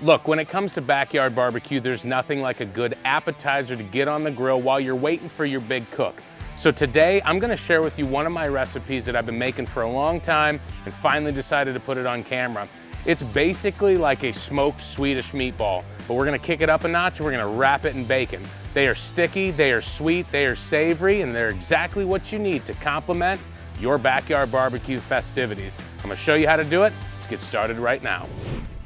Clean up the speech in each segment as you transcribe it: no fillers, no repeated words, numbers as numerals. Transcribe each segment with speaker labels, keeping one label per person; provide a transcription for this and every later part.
Speaker 1: Look, when it comes to backyard barbecue, there's nothing like a good appetizer to get on the grill while you're waiting for your big cook. So today, I'm gonna share with you one of my recipes that I've been making for a long time and finally decided to put it on camera. It's basically like a smoked Swedish meatball, but we're gonna kick it up a notch and we're gonna wrap it in bacon. They are sticky, they are sweet, they are savory, and they're exactly what you need to complement your backyard barbecue festivities. I'm gonna show you how to do it. Let's get started right now.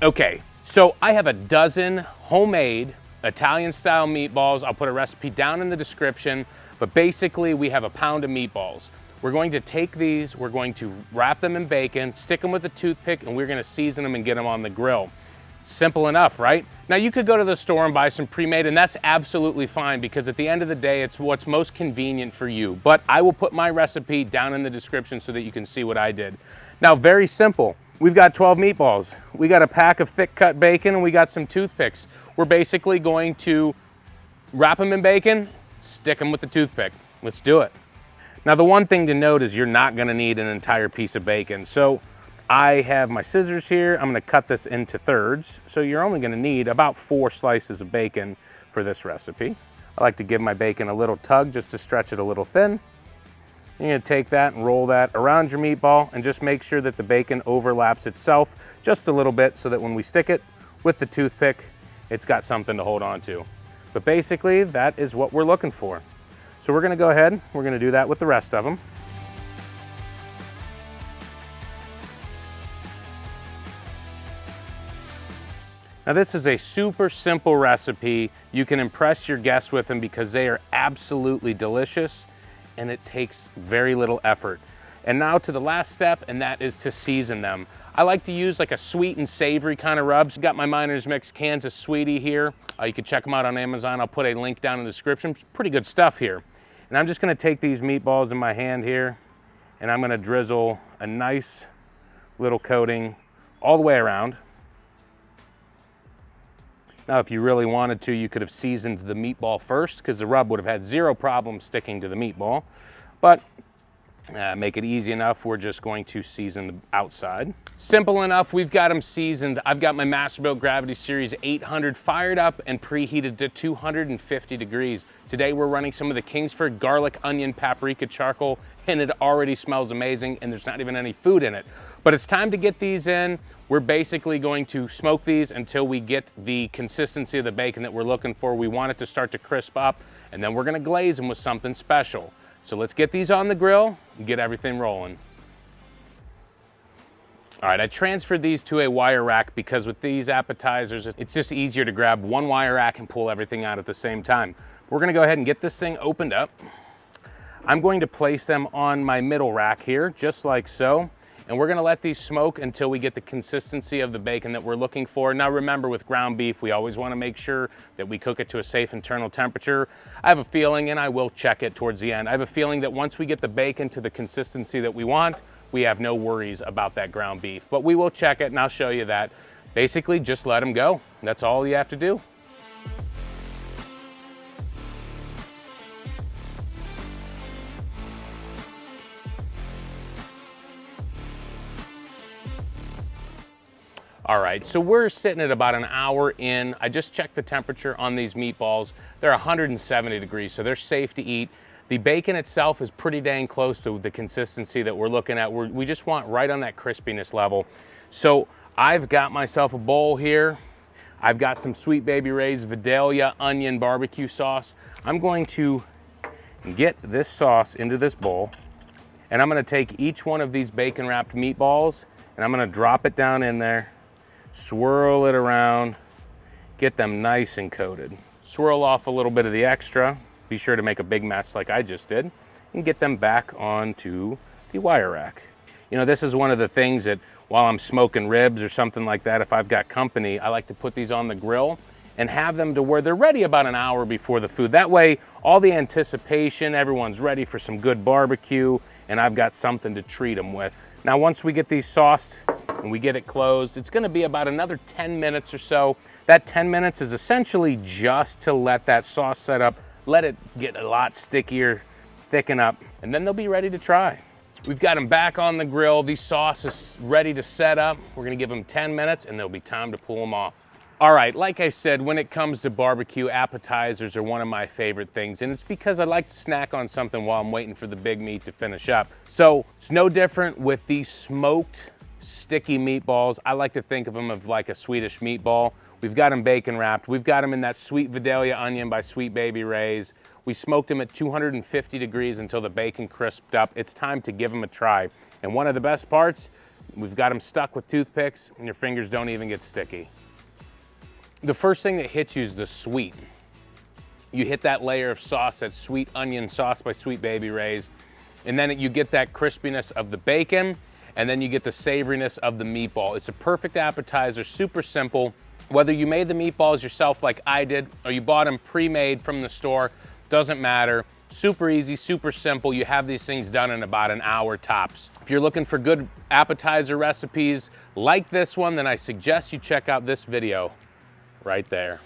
Speaker 1: Okay. So I have a dozen homemade Italian-style meatballs. I'll put a recipe down in the description, but basically we have a pound of meatballs. We're going to take these, we're going to wrap them in bacon, stick them with a toothpick, and we're gonna season them and get them on the grill. Simple enough, right? Now you could go to the store and buy some pre-made, and that's absolutely fine because at the end of the day, it's what's most convenient for you. But I will put my recipe down in the description so that you can see what I did. Now, very simple. We've got 12 meatballs. We got a pack of thick cut bacon and we got some toothpicks. We're basically going to wrap them in bacon, stick them with the toothpick. Let's do it. Now the one thing to note is you're not gonna need an entire piece of bacon. So I have my scissors here. I'm gonna cut this into thirds. So you're only gonna need about 4 slices of bacon for this recipe. I like to give my bacon a little tug just to stretch it a little thin. You're gonna take that and roll that around your meatball and just make sure that the bacon overlaps itself just a little bit so that when we stick it with the toothpick, it's got something to hold on to. But basically, that is what we're looking for. So we're gonna go ahead, we're gonna do that with the rest of them. Now this is a super simple recipe. You can impress your guests with them because they are absolutely delicious and it takes very little effort. And now to the last step, and that is to season them. I like to use like a sweet and savory kind of rubs. Got my Miner's Mix Kansas Sweetie here. You can check them out on Amazon. I'll put a link down in the description. Pretty good stuff here. And I'm just gonna take these meatballs in my hand here and I'm gonna drizzle a nice little coating all the way around. Now, if you really wanted to, you could have seasoned the meatball first because the rub would have had 0 problem sticking to the meatball. But make it easy enough, we're just going to season the outside. Simple enough, we've got them seasoned. I've got my Masterbuilt Gravity Series 800 fired up and preheated to 250 degrees. Today we're running some of the Kingsford garlic, onion, paprika charcoal, and it already smells amazing and there's not even any food in it. But it's time to get these in. We're basically going to smoke these until we get the consistency of the bacon that we're looking for. We want it to start to crisp up, and then we're gonna glaze them with something special. So let's get these on the grill and get everything rolling. All right, I transferred these to a wire rack because with these appetizers, it's just easier to grab one wire rack and pull everything out at the same time. We're gonna go ahead and get this thing opened up. I'm going to place them on my middle rack here, just like so. And we're gonna let these smoke until we get the consistency of the bacon that we're looking for. Now remember, with ground beef, we always wanna make sure that we cook it to a safe internal temperature. I have a feeling, and I will check it towards the end, I have a feeling that once we get the bacon to the consistency that we want, we have no worries about that ground beef. But we will check it, and I'll show you that. Basically, just let them go. That's all you have to do. All right, so we're sitting at about an hour in. I just checked the temperature on these meatballs. They're 170 degrees, so they're safe to eat. The bacon itself is pretty dang close to the consistency that we're looking at. We just want right on that crispiness level. So I've got myself a bowl here. I've got some Sweet Baby Ray's Vidalia onion barbecue sauce. I'm going to get this sauce into this bowl, and I'm gonna take each one of these bacon wrapped meatballs, and I'm gonna drop it down in there. Swirl it around, get them nice and coated. Swirl off a little bit of the extra. Be sure to make a big mess like I just did, and get them back onto the wire rack. You know, this is one of the things that while I'm smoking ribs or something like that, if I've got company, I like to put these on the grill and have them to where they're ready about an hour before the food. That way, all the anticipation, everyone's ready for some good barbecue, and I've got something to treat them with. Now, once we get these sauced, and we get it closed, it's gonna be about another 10 minutes or so. That 10 minutes is essentially just to let that sauce set up, let it get a lot stickier, thicken up, and then they'll be ready to try. We've got them back on the grill. These sauce is ready to set up. We're gonna give them 10 minutes and there'll be time to pull them off. All right, like I said, when it comes to barbecue, appetizers are one of my favorite things, and it's because I like to snack on something while I'm waiting for the big meat to finish up. So it's no different with these smoked sticky meatballs. I like to think of them of like a Swedish meatball. We've got them bacon wrapped. We've got them in that sweet Vidalia onion by Sweet Baby Ray's. We smoked them at 250 degrees until the bacon crisped up. It's time to give them a try. And one of the best parts, we've got them stuck with toothpicks and your fingers don't even get sticky. The first thing that hits you is the sweet. You hit that layer of sauce, that sweet onion sauce by Sweet Baby Ray's, and then you get that crispiness of the bacon, and then you get the savoriness of the meatball. It's a perfect appetizer, super simple. Whether you made the meatballs yourself like I did, or you bought them pre-made from the store, doesn't matter. Super easy, super simple. You have these things done in about an hour tops. If you're looking for good appetizer recipes like this one, then I suggest you check out this video right there.